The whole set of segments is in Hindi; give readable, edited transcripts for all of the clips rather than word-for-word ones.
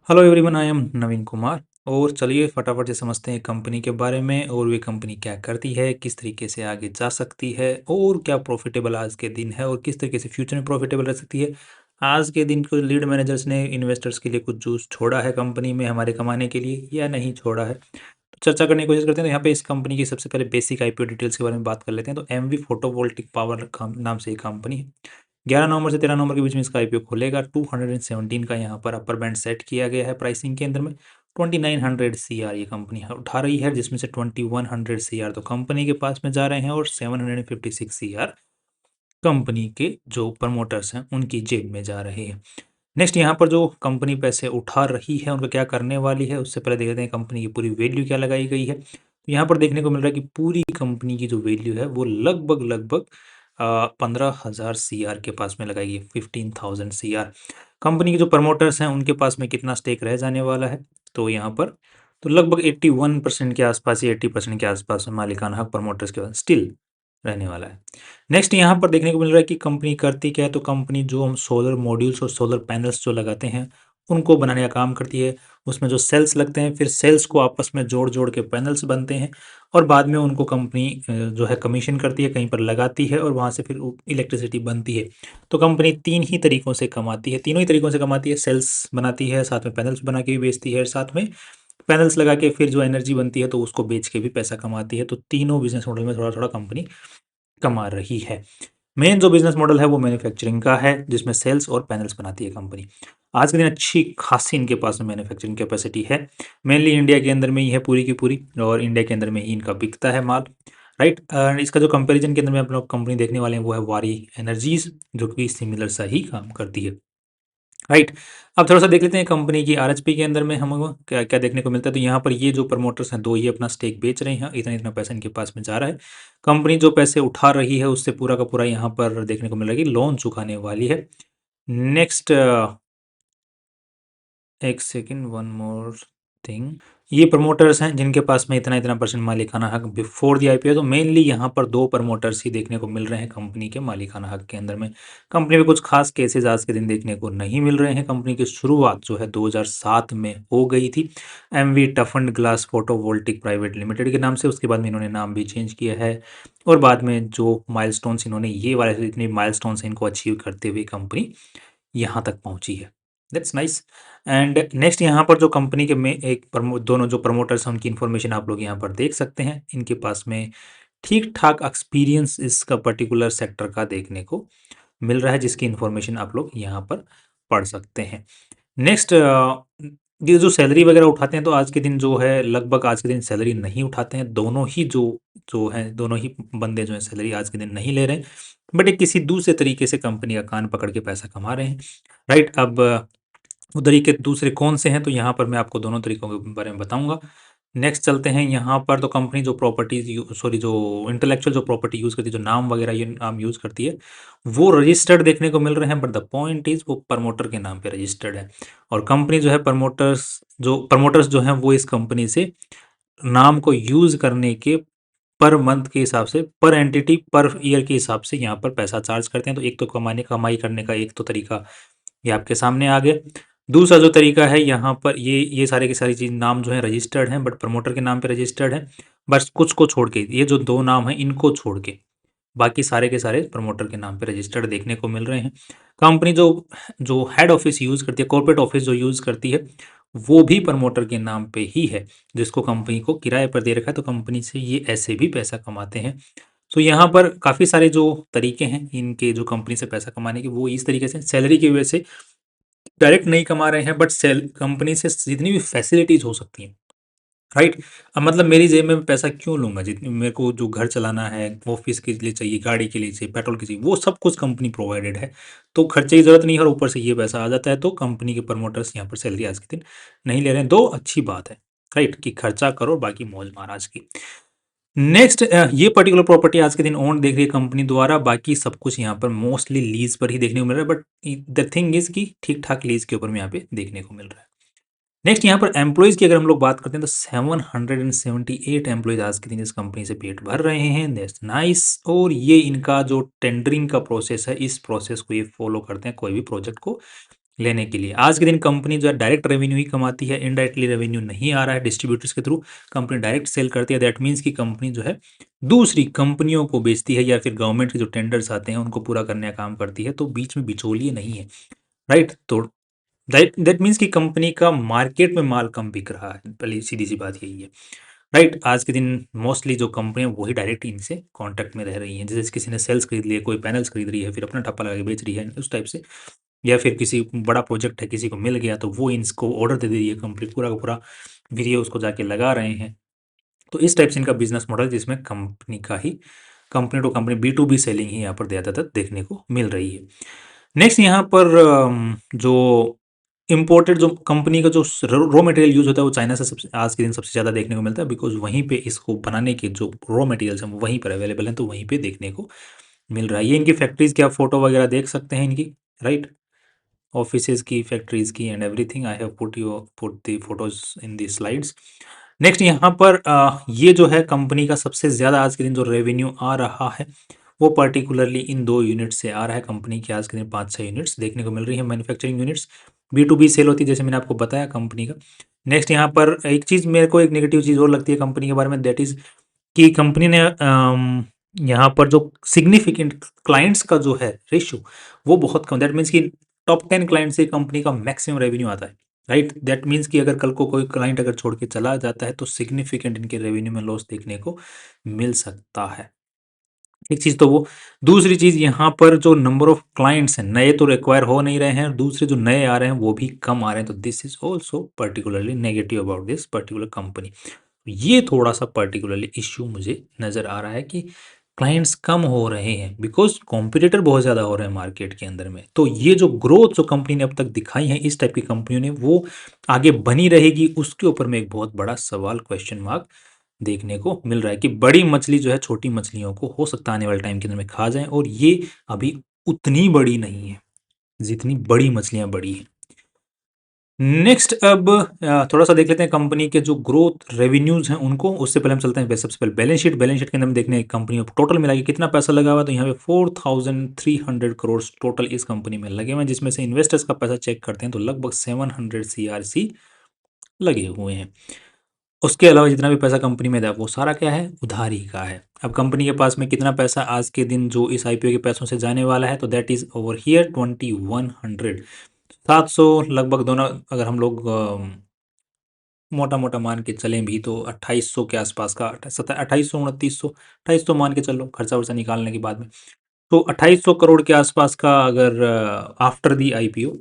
हेलो एवरीवन, आई एम नवीन कुमार। और चलिए फटाफट से समझते हैं कंपनी के बारे में और वे कंपनी क्या करती है, किस तरीके से आगे जा सकती है और क्या प्रॉफिटेबल आज के दिन है और किस तरीके से फ्यूचर में प्रॉफिटेबल रह सकती है। आज के दिन को लीड मैनेजर्स ने इन्वेस्टर्स के लिए कुछ जूस छोड़ा है कंपनी में हमारे कमाने के लिए या नहीं छोड़ा है, तो चर्चा करने की कोशिश करते हैं। तो यहाँ पे इस कंपनी की सबसे पहले बेसिक आईपीओ डिटेल्स के बारे में बात कर लेते हैं। तो एमवी फोटोवोल्टिक पावर नाम से ये कंपनी है। 11 नवंबर से 13 नवंबर के बीच में इसका आईपीओ खुलेगा। 217 का यहाँ पर अपर बैंड सेट किया गया है प्राइसिंग के अंदर में। 2900 सीआर ये कंपनी उठा रही है, जिसमें से 2100 सीआर तो कंपनी के पास में जा रहे हैं और 756 सीआर कंपनी के जो प्रमोटर्स हैं उनकी जेब में जा रहे हैं। नेक्स्ट यहाँ पर जो कंपनी पैसे उठा रही है उनका क्या करने वाली है, उससे पहले देख लेते हैं कंपनी की पूरी वैल्यू क्या लगाई गई है। तो यहाँ पर देखने को मिल रहा है कि पूरी कंपनी की जो वैल्यू है वो लगभग लगभग 15,000 सीआर के पास में लगाई है, 15,000 सीआर। कंपनी के जो प्रमोटर्स हैं उनके पास में कितना स्टेक रह जाने वाला है, तो यहाँ पर तो लगभग 81% के आसपास या 80% के आसपास मालिकाना हक प्रमोटर्स के पास स्टिल रहने वाला है। नेक्स्ट यहाँ पर देखने को मिल रहा है कि कंपनी करती क्या है। तो कंपनी जो हम सोलर मॉड्यूल्स और सोलर पैनल्स जो लगाते हैं उनको बनाने का काम करती है। उसमें जो सेल्स लगते हैं, फिर सेल्स को आपस में जोड़ जोड़ के पैनल्स बनते हैं और बाद में उनको कंपनी जो है कमीशन करती है, कहीं पर लगाती है और वहाँ से फिर इलेक्ट्रिसिटी बनती है। तो कंपनी तीन ही तरीक़ों से कमाती है, तीनों ही तरीक़ों से कमाती है। सेल्स बनाती है, साथ में पैनल्स बना के भी बेचती है, साथ में पैनल्स लगा के फिर जो एनर्जी बनती है तो उसको बेच के भी पैसा कमाती है। तो तीनों बिजनेस मॉडल में थोड़ा थोड़ा कंपनी कमा रही है। मेन जो बिजनेस मॉडल है वो मैन्युफैक्चरिंग का है, जिसमें सेल्स और पैनल्स बनाती है कंपनी। आज के दिन अच्छी खासी इनके पास में मैन्युफैक्चरिंग कैपेसिटी है। मेनली इंडिया के अंदर में ही है पूरी की पूरी, और इंडिया के अंदर में ही इनका बिकता है माल। राइट। इसका जो कंपैरिजन के अंदर में आप लोग कंपनी देखने वाले हैं वो है वारी एनर्जीज, जो कि सिमिलर सा ही काम करती है। राइट। अब थोड़ा सा देख लेते हैं कंपनी की आरएचपी के अंदर में हमको क्या क्या देखने को मिलता है। तो यहाँ पर ये जो प्रमोटर्स हैं दो, ये अपना स्टेक बेच रहे हैं, इतना इतना पैसा इनके पास में जा रहा है। कंपनी जो पैसे उठा रही है उससे पूरा का पूरा यहाँ पर देखने को मिल रहा है कि लोन चुकाने वाली है। नेक्स्ट, एक सेकेंड, वन मोर थिंग। ये प्रमोटर्स हैं जिनके पास में इतना इतना परसेंट मालिकाना हक बिफोर दी आईपीओ। तो मेनली यहाँ पर दो प्रमोटर्स ही देखने को मिल रहे हैं कंपनी के मालिकाना हक के अंदर में। कंपनी में कुछ खास केसेस आज के दिन देखने को नहीं मिल रहे हैं। कंपनी की शुरुआत जो है 2007 में हो गई थी, MV टफन glass photovoltaic private limited के नाम से। उसके बाद में इन्होंने नाम भी चेंज किया है और बाद में जो माइलस्टोन्स इन्होंने ये वाले इतने माइलस्टोन्स इनको अचीव करते हुए कंपनी यहाँ तक पहुँची है। That's nice. एंड नेक्स्ट यहाँ पर जो कंपनी के में एक दोनों जो प्रमोटर्स हैं उनकी इन्फॉर्मेशन आप लोग यहाँ पर देख सकते हैं। इनके पास में ठीक ठाक एक्सपीरियंस इसका पर्टिकुलर सेक्टर का देखने को मिल रहा है, जिसकी इन्फॉर्मेशन आप लोग यहाँ पर पढ़ सकते हैं। नेक्स्ट, ये जो सैलरी वगैरह उठाते हैं तो आज के दिन जो है लगभग आज के दिन सैलरी नहीं उठाते हैं। दोनों ही जो जो है दोनों ही बंदे जो हैं सैलरी आज के दिन नहीं ले रहे हैं, बट एक किसी दूसरे तरीके से कंपनी का कान पकड़ के पैसा कमा रहे हैं। राइट। अब वो तरीके दूसरे कौन से हैं, तो यहाँ पर मैं आपको दोनों तरीकों के बारे में बताऊंगा। नेक्स्ट चलते हैं यहाँ पर। तो कंपनी जो प्रॉपर्टीज सॉरी जो इंटेलेक्चुअल जो प्रॉपर्टी यूज़ करती है, जो नाम वगैरह ये नाम यूज़ करती है, वो रजिस्टर्ड देखने को मिल रहे हैं। बट द पॉइंट इज वो प्रमोटर के नाम पे रजिस्टर्ड है। और कंपनी जो है प्रमोटर्स जो हैं वो इस कंपनी से नाम को यूज़ करने के पर मंथ के हिसाब से, पर एंटिटी पर ईयर के हिसाब से यहाँ पर पैसा चार्ज करते हैं। तो एक तो कमाई करने का एक तो तरीका ये आपके सामने आ गया। दूसरा जो तरीका है यहाँ पर ये सारे की सारी चीज़ नाम जो है रजिस्टर्ड हैं, बट प्रमोटर के नाम पे रजिस्टर्ड है। बस कुछ को छोड़ के, ये जो दो नाम हैं इनको छोड़ के बाकी सारे के सारे प्रमोटर के नाम पे रजिस्टर्ड देखने को मिल रहे हैं। कंपनी जो जो हेड ऑफिस यूज़ करती है, कॉर्पोरेट ऑफिस जो यूज़ करती है, वो भी प्रमोटर के नाम पे ही है, जिसको कंपनी को किराए पर दे रखा है। तो कंपनी से ये ऐसे भी पैसा कमाते हैं। तो यहाँ पर काफ़ी सारे जो तरीके हैं इनके जो कंपनी से पैसा कमाने के, वो इस तरीके से सैलरी की वजह से डायरेक्ट नहीं कमा रहे हैं, बट सेल कंपनी से जितनी भी फैसिलिटीज़ हो सकती हैं। राइट। अब मतलब मेरी जेब में पैसा क्यों लूँगा, जितनी मेरे को जो घर चलाना है, ऑफिस के लिए चाहिए, गाड़ी के लिए चाहिए, पेट्रोल के चाहिए, वो सब कुछ कंपनी प्रोवाइडेड है। तो खर्चे की ज़रूरत नहीं है और ऊपर से ये पैसा आ जाता है। तो कंपनी के प्रमोटर्स यहाँ पर सैलरी आज के दिन नहीं ले रहे हैं। दो अच्छी बात है। राइट, कि खर्चा करो बाकी मौज महाराज की। नेक्स्ट, ये पर्टिकुलर प्रॉपर्टी आज के दिन ओन देख रही है कंपनी द्वारा। बाकी सब कुछ यहाँ पर मोस्टली लीज पर ही देखने को मिल रहा है, बट द थिंग इज कि ठीक ठाक लीज के ऊपर में यहाँ पे देखने को मिल रहा है। नेक्स्ट यहाँ पर एम्प्लॉयज़ की अगर हम लोग बात करते हैं तो 778 एम्प्लॉयज़ आज के दिन इस कंपनी से पेट भर रहे हैं। That's nice. और ये इनका जो टेंडरिंग का प्रोसेस है, इस प्रोसेस को ये फॉलो करते हैं कोई भी प्रोजेक्ट को लेने के लिए। आज के दिन कंपनी जो है डायरेक्ट रेवेन्यू ही कमाती है, इनडायरेक्टली रेवेन्यू नहीं आ रहा है डिस्ट्रीब्यूटर्स के थ्रू, कंपनी डायरेक्ट सेल करती है। दैट मीन्स कि कंपनी जो है दूसरी कंपनियों को बेचती है या फिर गवर्नमेंट के जो टेंडर्स आते हैं उनको पूरा करने का काम करती है, तो बीच में बिचौलिए नहीं है, राइट। तो दैट दैट मीन्स कि कंपनी का मार्केट में माल कम बिक रहा है, पहले सीधी सी बात यही है, राइट। आज के दिन मोस्टली जो कंपनियां वही डायरेक्ट इनसे कांटेक्ट में रह रही हैं, जैसे किसी ने सेल्स खरीद लिए, कोई पैनल्स खरीद रही है फिर अपना ठप्पा लगा के बेच रही है उस टाइप से, या फिर किसी बड़ा प्रोजेक्ट है किसी को मिल गया तो वो इनको ऑर्डर दे रही है, कंप्लीट पूरा का पूरा वीडियो उसको जाके लगा रहे हैं। तो इस टाइप से इनका बिजनेस मॉडल, जिसमें कंपनी का ही company to company B2B selling ही यहाँ पर ज़्यादातर देखने को मिल रही है। नेक्स्ट यहाँ पर जो इम्पोर्टेड जो कंपनी का जो रॉ मटेरियल यूज होता है वो चाइना से सबसे आज के दिन सबसे ज़्यादा देखने को मिलता है, बिकॉज वहीं पे इसको बनाने के जो रॉ मटेरियल्स हैं वो वहीं पर अवेलेबल हैं, तो वहीं पे देखने को मिल रहा है। ये इनकी फैक्ट्रीज की आप फोटो वगैरह देख सकते हैं इनकी, राइट, ऑफिसेज की, फैक्ट्रीज की and everything. I have put the photos in the slides. Next यहाँ पर ये जो है कंपनी का सबसे ज़्यादा आज के दिन जो रेवेन्यू आ रहा है वो पर्टिकुलरली इन 2 यूनिट से आ रहा है। कंपनी की आज के दिन 5-6 यूनिट्स देखने को मिल रही है, मैन्युफैक्चरिंग यूनिट्स। B2B सेल होती है जैसे मैंने आपको बताया कंपनी का। नेक्स्ट यहाँ पर एक चीज़ मेरे को एक नेगेटिव चीज़ और लगती है कंपनी के बारे में, दैट इज़ कि कंपनी ने यहाँ पर जो सिग्निफिकेंट क्लाइंट्स का जो है रेशियो वो बहुत कम, दैट मीन्स कि टॉप 10 क्लाइंट से कंपनी का मैक्सिमम रेवेन्यू आता है, राइट। दैट मीन्स कि अगर कल को कोई क्लाइंट अगर छोड़ के चला जाता है तो सिग्निफिकेंट इनके रेवेन्यू में लॉस देखने को मिल सकता है। एक चीज़ तो वो, दूसरी चीज़ यहाँ पर जो नंबर ऑफ क्लाइंट्स हैं नए तो रिक्वायर हो नहीं रहे हैं, और दूसरे जो नए आ रहे हैं वो भी कम आ रहे हैं, तो this is also particularly negative about this particular company. ये थोड़ा सा पर्टिकुलरली इश्यू मुझे नज़र आ रहा है कि क्लाइंट्स कम हो रहे हैं बिकॉज कॉम्पिटिटर बहुत ज़्यादा हो रहे हैं मार्केट के अंदर में। तो ये जो ग्रोथ जो कंपनी ने अब तक दिखाई है इस टाइप की कंपनियों ने, वो आगे बनी रहेगी, उसके ऊपर में एक बहुत बड़ा सवाल, क्वेश्चन मार्क देखने को मिल रहा है कि बड़ी मछली जो है छोटी मछलियों को हो सकता है आने वाले टाइम के अंदर में खा जाए, और ये अभी उतनी बड़ी नहीं है जितनी बड़ी मछलियां बड़ी हैं। नेक्स्ट अब थोड़ा सा देख लेते हैं कंपनी के जो ग्रोथ रेवेन्यूज हैं उनको, उससे पहले हम चलते हैं सबसे पहले बैलेंस शीट के अंदर हम देखने हैं कंपनी में टोटल मिला के कितना पैसा लगा हुआ है। तो यहाँ पे 4300 करोड़ टोटल इस कंपनी में लगे हुए हैं, जिसमें से इन्वेस्टर्स का पैसा चेक करते हैं तो लगभग 700 CRC लगे हुए हैं। उसके अलावा जितना भी पैसा कंपनी में था वो सारा क्या है, उधारी का है। अब कंपनी के पास में कितना पैसा आज के दिन जो इस IPO के पैसों से जाने वाला है, तो दैट इज ओवर हियर 2100, 700 लगभग दोनों, अगर हम लोग मोटा मोटा मान के चलें भी तो 2800 के आसपास का, 2800 2900 2800 मान के चलो खर्चा वर्चा निकालने के बाद में, तो 2800 करोड़ के आसपास का अगर आफ्टर दी IPO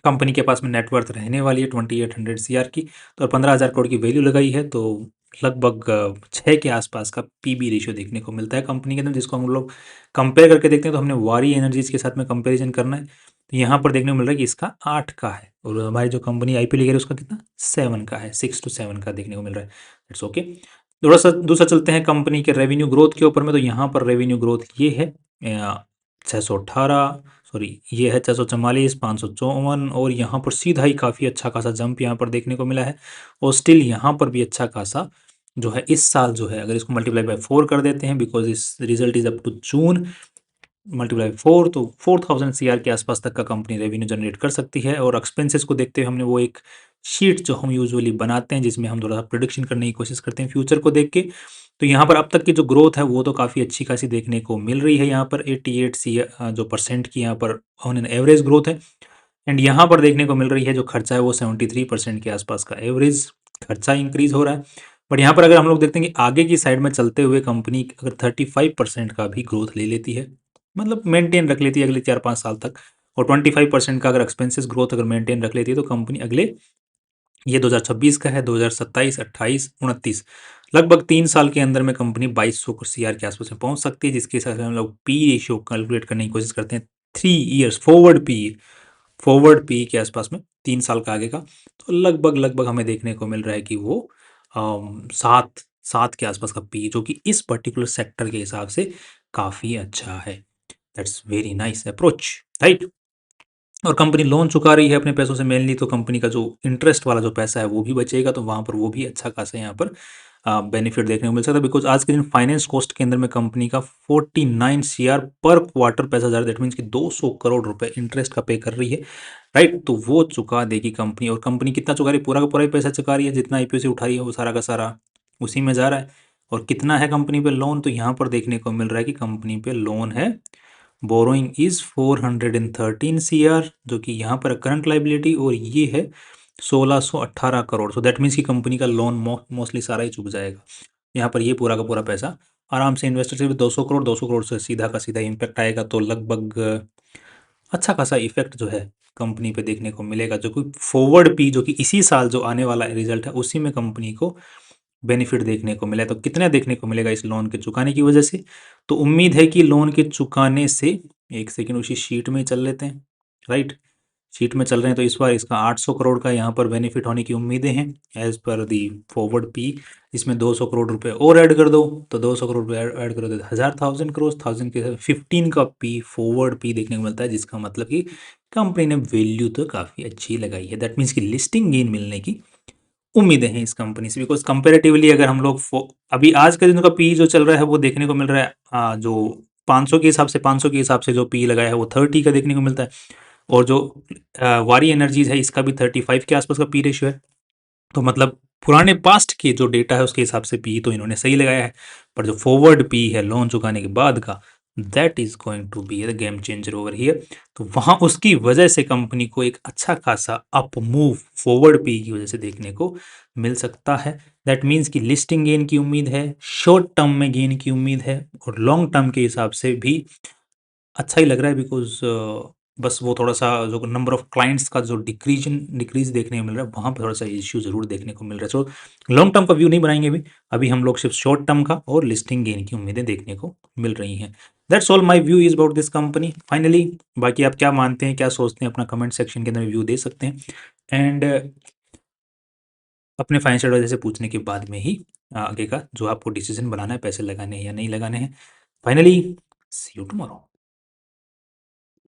कंपनी के पास में नेटवर्थ रहने वाली है 2800 CR की, तो 15,000 करोड़ की वैल्यू लगाई है, तो लगभग 6 के आसपास का PB रेशियो देखने को मिलता है कंपनी के अंदर, जिसको हम लोग कंपेयर करके देखते हैं तो हमने वारी एनर्जीज के साथ में कंपेरिजन करना है, तो यहाँ पर देखने को मिल रहा है कि इसका 8 का है, और हमारी जो कंपनी IPO लेगी उसका कितना 7 का है, 6 to 7 का देखने को मिल रहा है। It's okay. थोड़ा सा दूसरा चलते हैं कंपनी के रेवेन्यू ग्रोथ के ऊपर में, तो यहाँ पर रेवेन्यू ग्रोथ ये है 618, सॉरी ये है 644, 554, और यहाँ पर सीधा ही काफ़ी अच्छा खासा जंप यहाँ पर देखने को मिला है, और स्टिल यहाँ पर भी अच्छा खासा जो है इस साल जो है अगर इसको मल्टीप्लाई बाय 4 कर देते हैं, बिकॉज इस result is up to June, multiply 4 तो 4000 CR के आसपास तक का कंपनी रेवेन्यू जनरेट कर सकती है। और एक्सपेंसेस को देखते हुए हमने वो एक शीट जो हम यूजुअली बनाते हैं जिसमें हम थोड़ा सा प्रिडिक्शन करने की कोशिश करते हैं फ्यूचर को देख के, तो यहाँ पर अब तक की जो ग्रोथ है वो तो काफ़ी अच्छी खासी देखने को मिल रही है। यहाँ पर 88 जो परसेंट की यहाँ पर ऑन एन एवरेज ग्रोथ है, एंड यहाँ पर देखने को मिल रही है जो खर्चा है वो 73% के आसपास का एवरेज खर्चा इंक्रीज हो रहा है। बट यहाँ पर अगर हम लोग देखते हैं कि आगे की साइड में चलते हुए कंपनी अगर 35% का भी ग्रोथ ले लेती है, मतलब मेंटेन रख लेती है अगले 4-5 साल तक, और 25% का अगर एक्सपेंसेस ग्रोथ अगर मेंटेन रख लेती है, तो कंपनी अगले, ये 2026 का है, 2027, 28, 29, लगभग 3 साल के अंदर में कंपनी 2200 CR के आसपास में पहुंच सकती है, जिसके हिसाब से हम लोग पी रेशियो कैलकुलेट करने की कोशिश करते हैं 3 ईयर्स फॉरवर्ड पी के आसपास में 3 साल का आगे का, तो लगभग हमें देखने को मिल रहा है कि वो 7 के आसपास का पी, जो कि इस पर्टिकुलर सेक्टर के हिसाब से काफ़ी अच्छा है। That's very nice approach, right. और कंपनी लोन चुका रही है अपने पैसों से मेनली, तो कंपनी का जो इंटरेस्ट वाला जो पैसा है वो भी बचेगा, तो वहाँ पर वो भी अच्छा खासा यहाँ पर बेनिफिट देखने को मिल सकता है, बिकॉज आज के दिन फाइनेंस कॉस्ट के अंदर में कंपनी का 49 CR पर क्वार्टर पैसा जा रहा है। दैट मीन्स कि 200 करोड़ रुपए इंटरेस्ट का पे कर रही है, राइट। तो वो चुका देगी कंपनी, और कंपनी कितना चुका रही है? पूरा का पूरा ही पैसा चुका रही है, जितना आईपीओ से उठा रही है वो सारा का सारा उसी में जा रहा है। और कितना है कंपनी पे लोन? तो यहाँ पर देखने को मिल रहा है कि कंपनी पे लोन है, बोरोइंग इज 413 CR, जो कि यहाँ पर करंट लाइबिलिटी, और ये है 1618 करोड़। सो दैट मीन्स कि कंपनी का लोन मोस्टली सारा ही चुक जाएगा। यहाँ पर ये पूरा का पूरा पैसा आराम से इन्वेस्टर से भी 200 करोड़ से सीधा का सीधा इम्पैक्ट आएगा। तो लगभग अच्छा खासा इफेक्ट जो है कंपनी पे देखने को मिलेगा, जो कि फॉरवर्ड पी, जो कि इसी साल जो आने वाला रिजल्ट है उसी में कंपनी को बेनिफिट देखने को मिला है। तो कितना देखने को मिलेगा इस लोन के चुकाने की वजह से? तो उम्मीद है कि लोन के चुकाने से, एक सेकेंड उसी शीट में चल लेते हैं, राइट। शीट में चल रहे हैं तो इस बार इसका 800 करोड़ का यहाँ पर बेनिफिट होने की उम्मीदें हैं एज पर दी फॉरवर्ड पी। इसमें 200 करोड़ रुपए और ऐड कर दो, तो 200 करोड़ रुपए ऐड करो तो 1000 करोड़, 1000 के 15 का पी फॉरवर्ड पी देखने को मिलता है, जिसका मतलब कि कंपनी ने वैल्यू तो काफ़ी अच्छी लगाई है। दैट मीन्स कि लिस्टिंग गेन मिलने की उम्मीदें हैं इस कंपनी से, बिकॉज कंपेरेटिवली अगर हम लोग अभी आज के दिन का पी जो चल रहा है वो देखने को मिल रहा है जो 500 के हिसाब से, 500 के हिसाब से जो पी लगाया है वो 30 का देखने को मिलता है। और जो वारी एनर्जीज है इसका भी 35 के आसपास का पी रेशियो है। तो मतलब पुराने पास्ट के जो डेटा है उसके हिसाब से पी तो इन्होंने सही लगाया है, पर जो फॉरवर्ड पी है लोन चुकाने के बाद का, that is going to be the game changer over here. तो वहाँ उसकी वजह से कंपनी को एक अच्छा खासा अप मूव फॉरवर्ड पी की वजह से देखने को मिल सकता है। दैट मीन्स कि लिस्टिंग गेन की उम्मीद है, शॉर्ट टर्म में गेन की उम्मीद है, और लॉन्ग टर्म के हिसाब से भी अच्छा ही लग रहा है, बिकॉज बस वो थोड़ा सा जो नंबर ऑफ क्लाइंट्स का जो डिक्रीज देखने को मिल रहा है वहाँ पर थोड़ा सा इश्यू जरूर देखने को मिल रहा है। सो लॉन्ग टर्म का व्यू नहीं बनाएंगे अभी हम लोग सिर्फ शॉर्ट टर्म का और लिस्टिंग गेन की उम्मीदें देखने को मिल रही हैं। That's all my view is about this company finally. बाकी आप क्या मानते हैं, क्या सोचते हैं, अपना कमेंट सेक्शन के अंदर व्यू दे सकते हैं, एंड अपने फाइनेंशियल एडवाइजर से पूछने के बाद में ही आगे का जो आपको डिसीजन बनाना है, पैसे लगाने हैं या नहीं लगाने हैं। Finally see you tomorrow.